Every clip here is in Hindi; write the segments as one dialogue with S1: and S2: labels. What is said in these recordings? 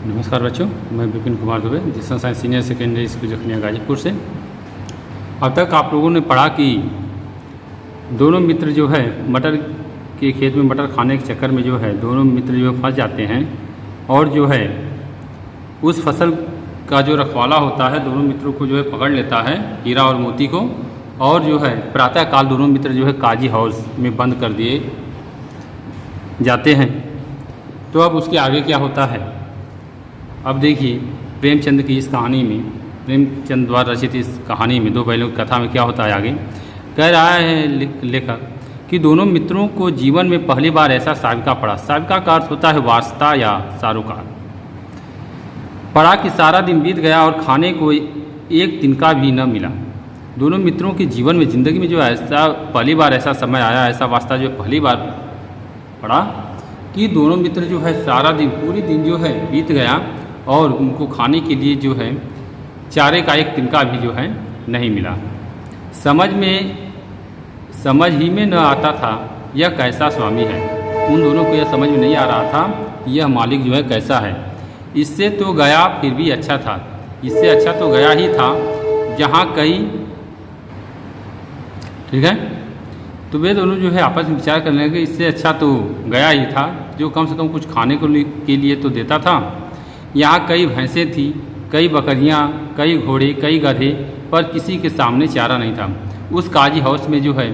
S1: नमस्कार बच्चों, मैं विपिन कुमार दुबे, जिसमें science senior secondary school Jakhaniya Ghazipur से। अब तक आप लोगों ने पढ़ा कि दोनों मित्र जो है मटर के खेत में मटर खाने के चक्कर में जो है दोनों मित्र जो फंस जाते हैं और जो है उस फसल का जो रखवाला होता है दोनों मित्रों को जो है पकड़ लेता है, हीरा और मोती को, और जो है प्रातःकाल दोनों मित्र जो है काजी हाउस में बंद कर दिए जाते हैं। तो अब उसके आगे क्या होता है, अब देखिए प्रेमचंद की इस कहानी में, प्रेमचंद द्वारा रचित इस कहानी में, दो बैलों की कथा में क्या होता है आगे कह रहा है लेखक कि दोनों मित्रों को जीवन में पहली बार ऐसा साविका पड़ा। साविका का अर्थ होता है वास्ता या सारोकार। पड़ा कि सारा दिन बीत गया और खाने को एक तिनका भी न मिला। दोनों मित्रों के जीवन में, ज़िंदगी में जो ऐसा पहली बार ऐसा समय आया, ऐसा वास्ता जो पहली बार पड़ा कि दोनों मित्र जो है सारा दिन, पूरी दिन जो है बीत गया और उनको खाने के लिए जो है चारे का एक तिनका भी जो है नहीं मिला। समझ ही में न आता था यह कैसा स्वामी है। उन दोनों को यह समझ में नहीं आ रहा था कि यह मालिक जो है कैसा है। इससे तो गया फिर भी अच्छा था, इससे अच्छा तो गया ही था जहाँ कई, ठीक है। तो वे दोनों जो है आपस में विचार करने लगे, इससे अच्छा तो गया ही था जो कम से कम कुछ खाने के लिए तो देता था। यहाँ कई भैंसें थी, कई बकरियाँ, कई घोड़े, कई गधे, पर किसी के सामने चारा नहीं था। उस काजी हाउस में जो है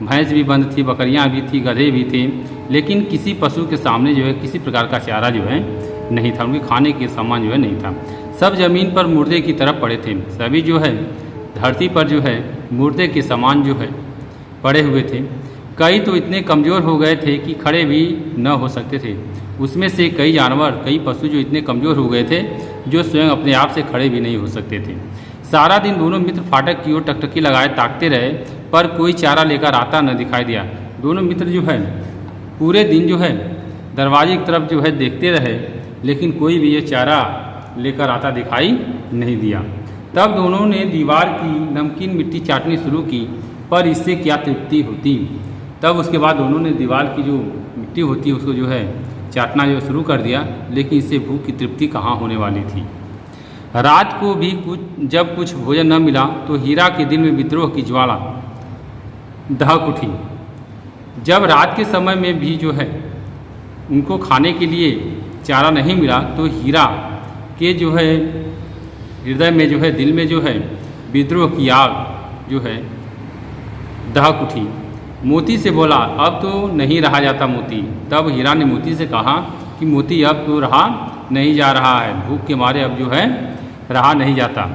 S1: भैंस भी बंद थी, बकरियाँ भी थी, गधे भी थे, लेकिन किसी पशु के सामने जो है किसी प्रकार का चारा जो है नहीं था, उनके खाने के सामान जो है नहीं था। सब जमीन पर मुर्दे की तरफ पड़े थे, सभी जो है धरती पर जो है मुर्दे के समान जो है पड़े हुए थे। कई तो इतने कमज़ोर हो गए थे कि खड़े भी न हो सकते थे। उसमें से कई जानवर, कई पशु जो इतने कमज़ोर हो गए थे जो स्वयं अपने आप से खड़े भी नहीं हो सकते थे। सारा दिन दोनों मित्र फाटक की ओर टकटकी लगाए ताकते रहे, पर कोई चारा लेकर आता न दिखाई दिया। दोनों मित्र जो है पूरे दिन जो है दरवाजे की तरफ जो है देखते रहे, लेकिन कोई भी ये चारा लेकर आता दिखाई नहीं दिया। तब दोनों ने दीवार की नमकीन मिट्टी चाटनी शुरू की, पर इससे क्या तृप्ति होती। तब उसके बाद दोनों ने दीवार की जो मिट्टी होती है उसको जो है चाटना जो शुरू कर दिया, लेकिन इससे भूख की तृप्ति कहाँ होने वाली थी। रात को भी जब कुछ भोजन न मिला तो हीरा के दिल में विद्रोह की ज्वाला दहक उठी। जब रात के समय में भी जो है उनको खाने के लिए चारा नहीं मिला तो हीरा के जो है हृदय में जो है, दिल में जो है विद्रोह की आग जो है दहक उठी। मोती से बोला, अब तो नहीं रहा जाता मोती। तब हीरा ने मोती से कहा कि मोती अब तो रहा नहीं जा रहा है, भूख के मारे अब जो है रहा नहीं जाता।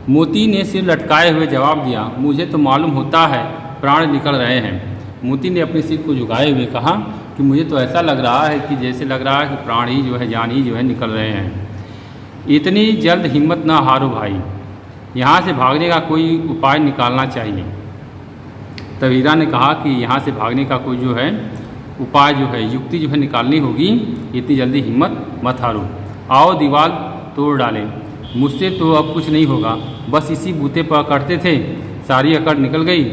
S1: मोती ने सिर लटकाए हुए जवाब दिया, मुझे तो मालूम होता है प्राण निकल रहे हैं। मोती ने अपने सिर को झुकाए हुए कहा कि मुझे तो ऐसा लग रहा है कि जैसे लग रहा है कि प्राण ही जो है, जान ही जो है निकल रहे हैं। इतनी जल्द हिम्मत ना हारो भाई, यहाँ से भागने का कोई उपाय निकालना चाहिए। तब हीरा ने कहा कि यहाँ से भागने का कोई जो है उपाय जो है, युक्ति जो है निकालनी होगी। इतनी जल्दी हिम्मत मत हारो, आओ दीवार तोड़ डालें। मुझसे तो अब कुछ नहीं होगा, बस इसी बूते पर अकड़ते थे, सारी अकड़ निकल गई।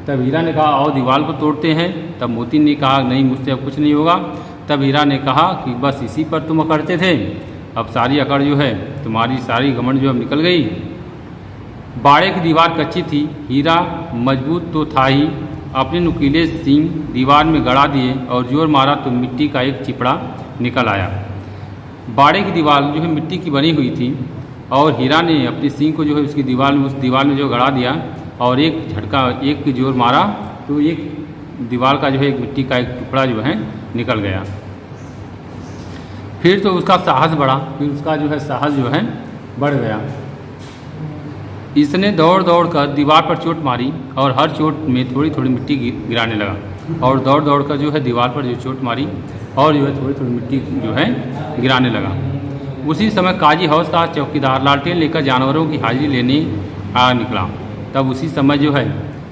S1: तब हीरा ने कहा आओ दीवार को तोड़ते हैं। तब मोती ने कहा नहीं, मुझसे अब कुछ नहीं होगा। तब हीरा ने कहा कि बस इसी पर तुम अकड़ते थे, अब सारी अकड़ जो है, तुम्हारी सारी घमंड जो अब निकल गई। बाड़े की दीवार कच्ची थी, हीरा मजबूत तो था ही। अपने नुकीले सींग दीवार में गड़ा दिए और जोर मारा तो मिट्टी का एक चिपड़ा निकल आया। बाड़े की दीवार जो है मिट्टी की बनी हुई थी और हीरा ने अपनी सींग को जो है उसकी दीवार में, उस दीवार में जो गड़ा दिया और एक झटका, एक जोर मारा तो एक दीवार का जो है एक मिट्टी का एक टुकड़ा जो है निकल गया। फिर तो उसका साहस बढ़ा, फिर उसका जो है साहस जो है बढ़ गया। इसने दौड़ दौड़ कर दीवार पर चोट मारी और हर चोट में थोड़ी थोड़ी मिट्टी गिराने लगा, और दौड़ दौड़ कर जो है दीवार पर जो चोट मारी और जो है थोड़ी थोड़ी मिट्टी जो है गिराने लगा। उसी समय काजी हाउस का चौकीदार लालटेन लेकर जानवरों की हाजिरी लेने आ निकला। तब उसी समय जो है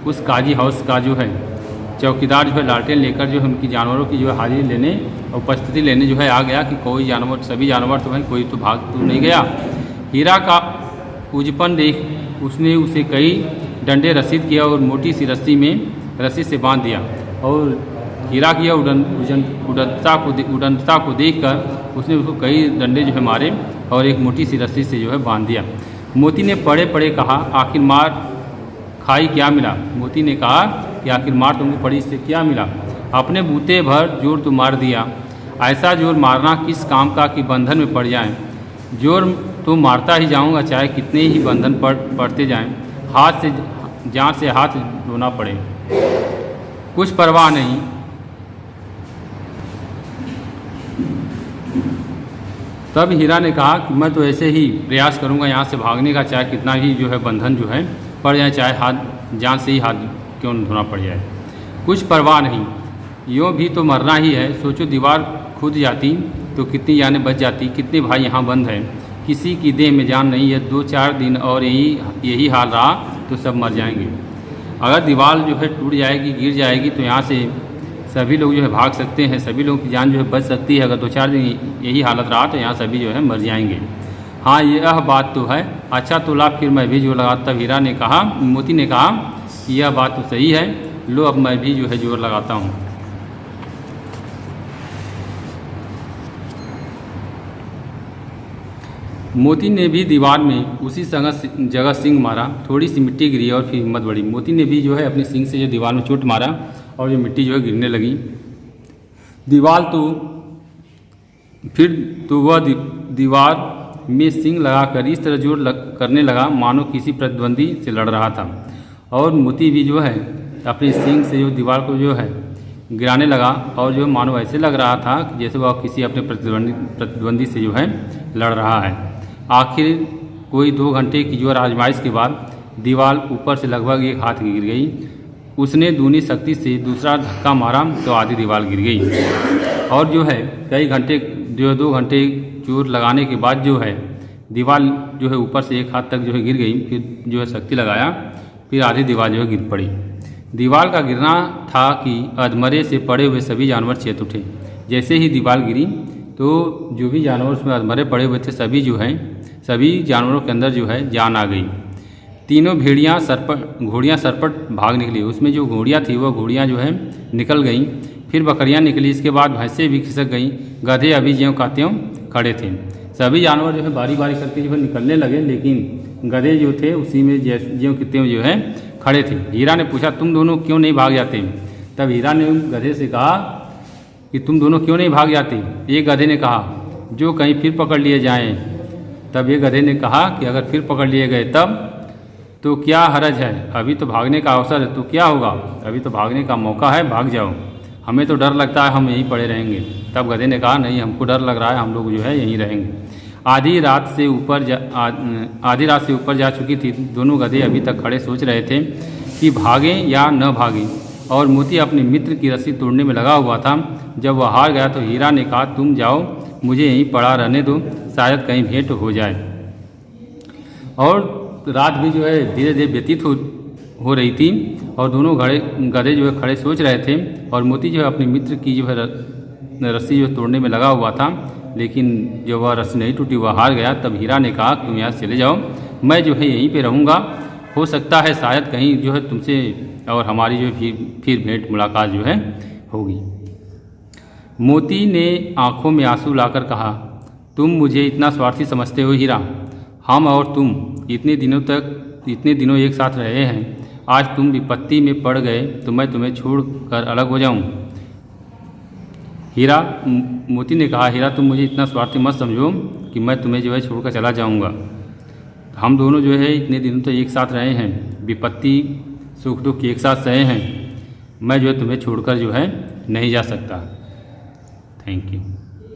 S1: उस काजी हाउस का जो है चौकीदार जो है लालटेन लेकर जो है उनकी जानवरों की जो है हाजिरी लेने और उपस्थिति लेने जो है आ गया कि कोई जानवर, सभी जानवर तो है, कोई तो भाग तो नहीं गया। हीरा का उजपन देख उसने उसे कई डंडे रसीद किया और मोटी सी रस्सी से बांध दिया, और हीरा की उड़नता को देखकर उसने उसको कई डंडे जो है मारे और एक मोटी सी रस्सी से जो है बांध दिया। मोती ने पड़े पड़े कहा, आखिर मार खाई क्या मिला। मोती ने कहा कि आखिर मार तुमको पड़ी, इससे क्या मिला। अपने बूते भर जोर तो मार दिया, ऐसा जोर मारना किस काम का कि बंधन में पड़ जाएं। जोर तो मारता ही जाऊंगा, चाहे कितने ही बंधन पड़ते जाएं, हाथ से जान से हाथ धोना पड़े, कुछ परवाह नहीं। तब हीरा ने कहा कि मैं तो ऐसे ही प्रयास करूंगा यहाँ से भागने का, चाहे कितना भी जो है बंधन जो है पड़ जाए, चाहे हाथ जान से ही हाथ क्यों न धोना पड़ जाए, कुछ परवाह नहीं। यूँ भी तो मरना ही है। सोचो दीवार खुद जाती तो कितनी जानें बच जाती, कितने भाई यहाँ बंद हैं, किसी की देह में जान नहीं है। 2-4 दिन और यही हाल रहा तो सब मर जाएंगे। अगर दीवार जो है टूट जाएगी, गिर जाएगी, तो यहाँ से सभी लोग जो है भाग सकते हैं, सभी लोगों की जान जो है बच सकती है। अगर 2-4 दिन यही हालत रहा तो यहाँ सभी जो है मर जाएंगे। हाँ, यह बात तो है। अच्छा तो ला, फिर मैं भी जोर लगाता। तब हीरा ने कहा, मोती ने कहा कि यह बात तो सही है, लो अब मैं भी जो है जोर लगाता हूँ। मोती ने भी दीवार में उसी जगह सींग मारा, थोड़ी सी मिट्टी गिरी और फिर हिम्मत बढ़ी। मोती ने भी जो है अपनी सींग से जो दीवार में चोट मारा और जो मिट्टी जो है गिरने लगी। दीवार तो फिर तो वह दीवार में सींग लगाकर इस तरह जोर करने लगा मानो किसी प्रतिद्वंदी से लड़ रहा था। और मोती भी जो है अपनी सींग से जो दीवार को जो है गिराने लगा और जो मानो ऐसे लग रहा था कि जैसे वह किसी अपने प्रतिद्वंदी से जो है लड़ रहा है। आखिर कोई 2 घंटे की जोर आजमाइश के बाद दीवार ऊपर से लगभग 1 हाथ गिर गई। उसने दूनी शक्ति से दूसरा धक्का मारा तो आधी दीवार गिर गई। और जो है कई घंटे जो 2 घंटे जोर लगाने के बाद जो है दीवार जो है ऊपर से 1 हाथ तक जो है गिर गई। फिर जो है शक्ति लगाया, फिर आधी दीवार जो है गिर पड़ी। दीवार का गिरना था कि अधमरे से पड़े हुए सभी जानवर चेत उठे। जैसे ही दीवार गिरी तो जो भी जानवर उसमें अधमरे पड़े हुए थे सभी जानवरों के अंदर जो है जान आ गई। तीनों घोड़ियाँ सरपट भाग निकली। उसमें जो घोड़ियाँ थी वह घोड़ियाँ जो है निकल गईं। फिर बकरियाँ निकली, इसके बाद भैंसें भी खिसक गईं। गधे अभी ज्यों का त्यों खड़े थे। सभी जानवर जो है बारी बारी करके जो है निकलने लगे, लेकिन गधे जो थे उसी में ज्यों के त्यों जो है खड़े थे। हीरा ने पूछा, तुम दोनों क्यों नहीं भाग जाते। तब हीरा ने गधे से कहा कि तुम दोनों क्यों नहीं भाग जाते। एक गधे ने कहा, जो कहीं फिर पकड़ लिए जाएं। तब एक गधे ने कहा कि अगर फिर पकड़ लिए गए तब तो क्या हरज है, अभी तो भागने का अवसर है, तो क्या होगा, अभी तो भागने का मौका है, भाग जाओ, हमें तो डर लगता है, हम यहीं पड़े रहेंगे। तब गधे ने कहा, नहीं, हमको डर लग रहा है, हम लोग जो है यहीं रहेंगे। आधी रात से ऊपर जा चुकी थी। दोनों गधे अभी तक खड़े सोच रहे थे कि भागें या न भागें, और मोती अपने मित्र की रस्सी तोड़ने में लगा हुआ था। जब वह हार गया तो हीरा ने कहा, तुम जाओ, मुझे यहीं पड़ा रहने दो, शायद कहीं भेंट हो जाए। और रात भी जो है धीरे धीरे व्यतीत हो रही थी और दोनों गधे जो है खड़े सोच रहे थे। और मोती जो है अपने मित्र की जो है रस्सी जो तोड़ने में लगा हुआ था, लेकिन जब वह रस्सी नहीं टूटी, वह हार गया। तब हीरा ने कहा, तुम यहाँ चले जाओ, मैं जो है यहीं पे रहूँगा, हो सकता है शायद कहीं जो है तुमसे और हमारी जो फिर भेंट मुलाकात जो है होगी। मोती ने आंखों में आंसू लाकर कहा, तुम मुझे इतना स्वार्थी समझते हो हीरा। हम और तुम इतने दिनों एक साथ रहे हैं, आज तुम विपत्ति में पड़ गए तो मैं तुम्हें छोड़कर अलग हो जाऊं। मोती ने कहा, हीरा तुम मुझे इतना स्वार्थी मत समझो कि मैं तुम्हें जो है छोड़कर चला जाऊंगा। हम दोनों जो है इतने दिनों तो एक साथ रहे हैं, विपत्ति सुख दुख एक साथ सहे हैं, मैं जो है तुम्हें छोड़कर जो है नहीं जा सकता। Thank you.